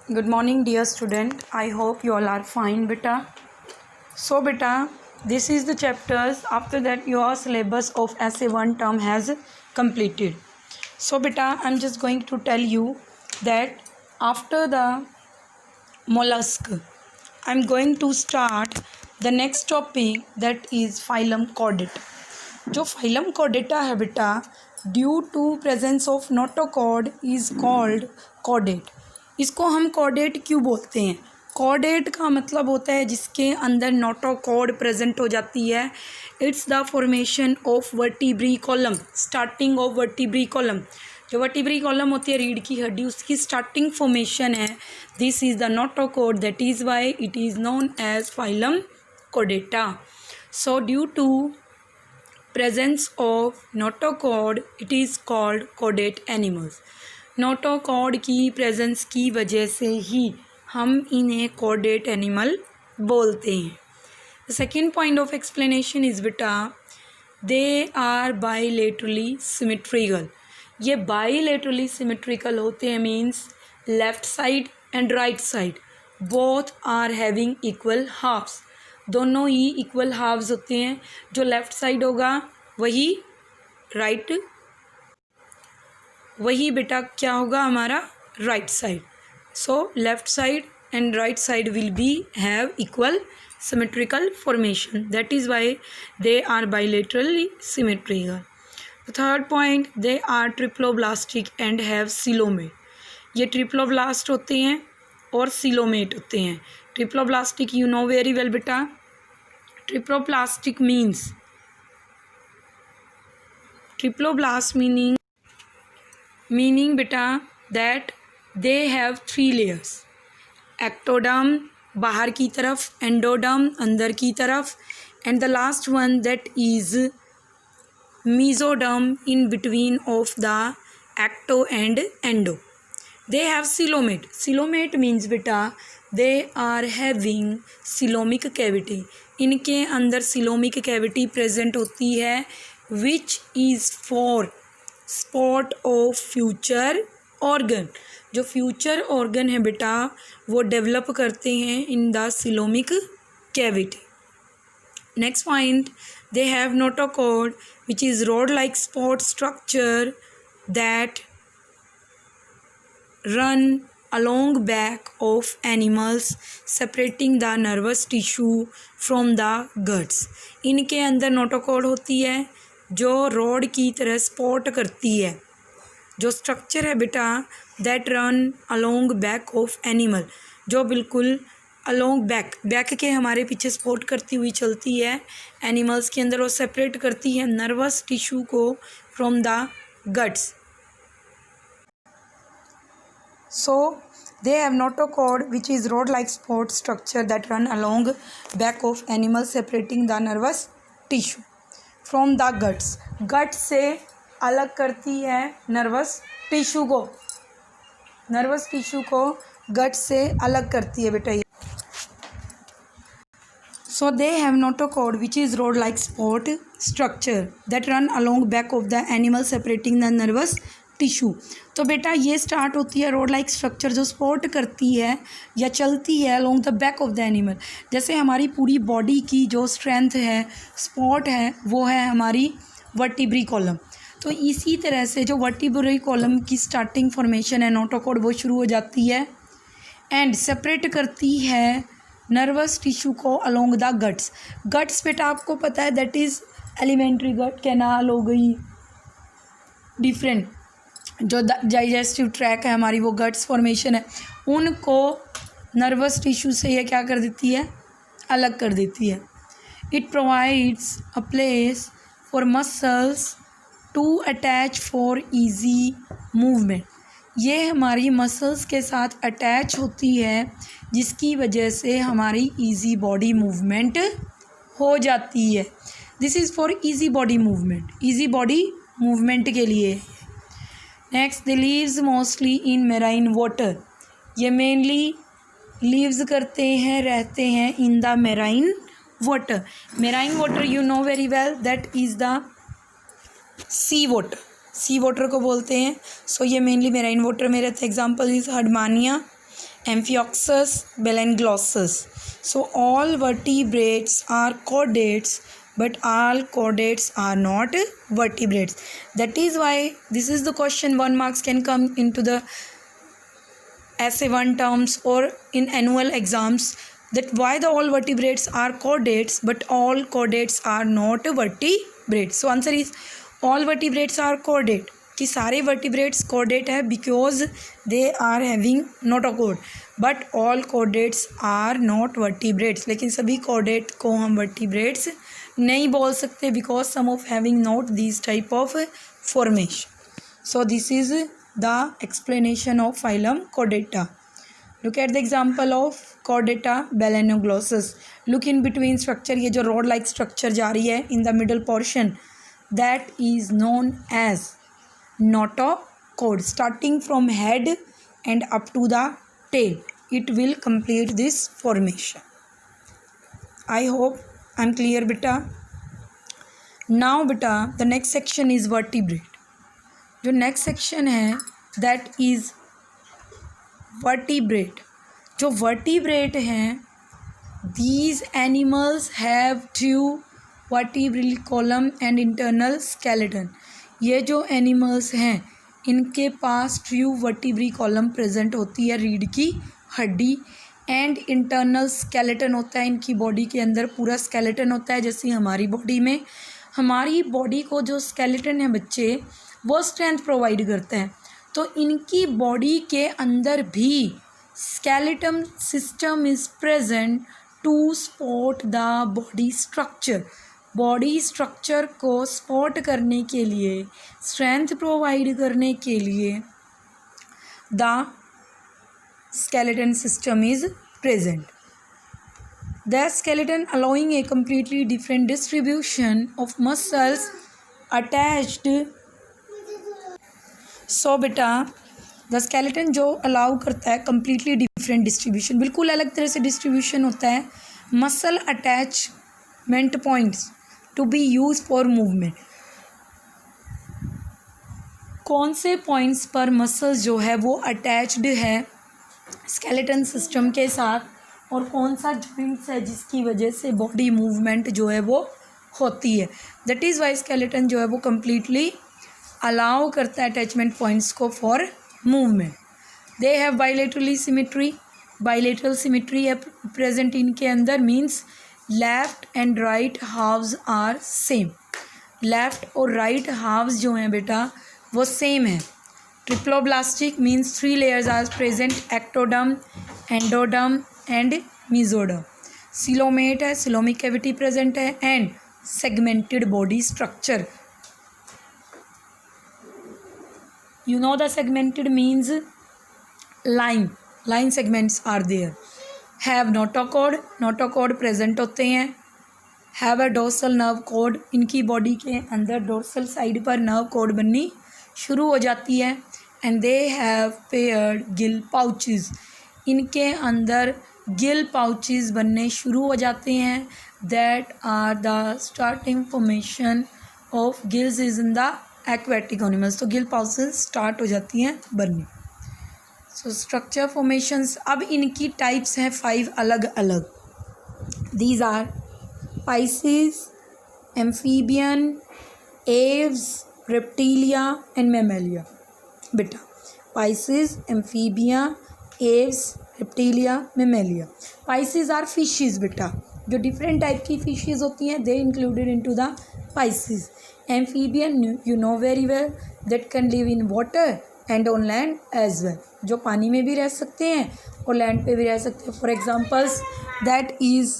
Good morning, dear student. I hope you all are fine, beta. So, beta, this is the chapters. After that, your syllabus of SA1 term has completed. So, beta, I'm just going to tell you that after the mollusk, I'm going to start the next topic, that is phylum Chordata. जो phylum Chordata है बेटा, due to presence of notochord is called chordate. इसको हम chordate क्यों बोलते हैं? Chordate का मतलब होता है जिसके अंदर नोटोकॉर्ड प्रेजेंट हो जाती है. It's the formation of vertebrae column, starting of vertebrae column. जो वर्टिब्री कॉलम होती है रीढ़ की हड्डी, उसकी स्टार्टिंग फॉर्मेशन है. This is the notochord, that is why it is known as phylum Chordata. सो ड्यू टू presence of notochord it is called chordate animals. नोटोकॉर्ड की प्रेजेंस की वजह से ही हम इन्हें chordate animal बोलते हैं. The second point of explanation is बेटा, they are bilaterally symmetrical. ये bilaterally symmetrical होते हैं means left side and right side both are having equal halves. दोनों ही इक्वल हाफ्स होते हैं. जो लेफ़्ट साइड होगा वही राइट, वही बेटा क्या होगा हमारा right side. So left side and right side will be have equal symmetrical formation. That is why they are bilaterally symmetrical. Third point, they are triploblastic and have coelomate. ये triploblast होते हैं और coelomate होते हैं. Triploblastic you know very well बेटा. Triploblastic means, triploblast meaning बेटा that they have 3 layers. Ectoderm बाहर की तरफ, एंडोडर्म अंदर की तरफ, and the last one that is mesoderm in between of the ecto and endo. They have coelomate. Coelomate means बेटा they are having coelomic cavity. इनके अंदर coelomic cavity present होती है which is for spot of future organ. जो future organ है बेटा वो develop करते हैं in the coelomic cavity. Next point, they have notochord which is rod-like spot structure that run along back of animals separating the nervous tissue from the guts. इनके अंदर notochord होती है जो रॉड की तरह स्पॉट करती है. जो स्ट्रक्चर है बेटा that run along back of animal, जो बिल्कुल अलोंग बैक के हमारे पीछे सपोर्ट करती हुई चलती है एनिमल्स के अंदर, और सेपरेट करती है नर्वस टिश्यू को from the guts. So they have notochord which is rod like spot structure that run along back of animal separating the nervous tissue from the guts. Guts से अलग करती है नर्वस टिश्यू को, nervous tissue को guts से अलग करती है बेटा. So they have notochord which is rod-like spot structure that run along back of the animal separating the nervous tissue. तो बेटा ये स्टार्ट होती है रोड लाइक स्ट्रक्चर जो स्पॉट करती है या चलती है along the back of the animal. जैसे हमारी पूरी बॉडी की जो स्ट्रेंथ है, स्पॉट है, वो है हमारी वर्टिब्री कॉलम. तो इसी तरह से जो वर्टिब्री कॉलम की स्टार्टिंग फॉर्मेशन है नोटोकॉर्ड वो शुरू हो जाती है एंड सेपरेट करती है नर्वस टिश्यू को अलोंग द गट्स. गट्स बेटा आपको पता है that is alimentary gut, canal हो गई, डिफरेंट जो डाइजेस्टिव ट्रैक है हमारी वो गट्स फॉर्मेशन है, उनको नर्वस टिश्यू से ये क्या कर देती है, अलग कर देती है. It provides a place for muscles to attach for easy movement. ये हमारी मसल्स के साथ अटैच होती है जिसकी वजह से हमारी इजी बॉडी मूवमेंट हो जाती है. This is for easy body movement, easy body movement के लिए. Next, the lives mostly in marine water. ये मेनली लीव्स करते हैं, रहते हैं in the marine water. Marine water you know very well that is the sea water. Sea water को बोलते हैं. सो ये मेनली मेराइन वाटर में रहते हैं. Example is Herdmania Amphioxus, Belenglossus. So all vertebrates are chordates, but all chordates are not vertebrates. That is why this is the question 1 marks can come into the essay 1 terms or in annual exams, that why the all vertebrates are chordates but all chordates are not vertebrates. So answer is all vertebrates are chordate, कि सारे vertebrates chordate है because they are having notochord, but all chordates are not vertebrates. लेकिन सभी chordate को हम vertebrates नहीं बोल सकते because some of having not these type of formation. So this is the explanation of phylum Chordata. Look at the example of Chordata Belenglossus. Look in between structure, ये जो rod like structure जा रही है in the middle portion, that is known as notochord. Starting from head and up to the tail, it will complete this formation. I hope I'm clear beta. Now beta, the next section is vertebrate. जो next section है that is vertebrate. जो vertebrate हैं, these animals have to vertebral column and internal skeleton. ये जो animals हैं इनके पास true vertebrae column present होती है, रीढ़ की हड्डी, एंड इंटरनल स्केलेटन होता है. इनकी बॉडी के अंदर पूरा स्केलेटन होता है, जैसे हमारी बॉडी में. हमारी बॉडी को जो स्केलेटन है बच्चे वो स्ट्रेंथ प्रोवाइड करते हैं, तो इनकी बॉडी के अंदर भी skeleton system is present to support the body structure. Body structure को सपोर्ट करने के लिए, स्ट्रेंथ प्रोवाइड करने के लिए the skeleton system is present. The skeleton allowing a completely different distribution of muscles attached. So बेटा द स्केलेटन जो allow करता है कम्प्लीटली डिफरेंट डिस्ट्रीब्यूशन, बिल्कुल अलग तरह से डिस्ट्रीब्यूशन होता है, muscle attachment points to be use for movement. कौन से पॉइंट्स पर मसल्स जो है वो अटैच्ड है स्केलेटन सिस्टम के साथ, और कौन सा जॉइंट्स है जिसकी वजह से बॉडी मूवमेंट जो है वो होती है. दैट इज़ वाई स्केलेटन जो है वो कम्प्लीटली अलाउ करता है अटैचमेंट पॉइंट्स को for movement. They have bilaterally symmetry. Bilateral symmetry है प्रेजेंट इनके अंदर, means left and right halves are same. Left और राइट हाफ्स जो हैं बेटा वो सेम है. Triploblastic means 3 layers are present, ectoderm, endoderm and mesoderm. Coelomate है, सिलोमिक कैविटी प्रेजेंट है, and segmented body structure. You know the segmented means line segments are there. Have notochord, notochord present होते हैं. Have a dorsal nerve cord, इनकी body के अंदर dorsal side पर nerve code बननी शुरू हो जाती है. And they have paired gill pouches, इनके अंदर गिल पाउचेस बनने शुरू हो जाते हैं. That are the starting formation of gills is in the aquatic animals. तो गिल पाउचेस स्टार्ट हो जाती हैं बनने. सो स्ट्रक्चर फॉर्मेशंस, अब इनकी टाइप्स हैं 5 अलग अलग. These are Pisces, amphibian, Aves, Reptilia and Mammalia. बेटा Pisces, Amphibia, Aves, Reptilia, Mammalia. Pisces are fishes बेटा, जो डिफरेंट टाइप की फिशेस होती हैं, they included into the Pisces. Amphibian, you know very well, that can live in water and on land as well. जो पानी में भी रह सकते हैं और लैंड पे भी रह सकते हैं. For examples that is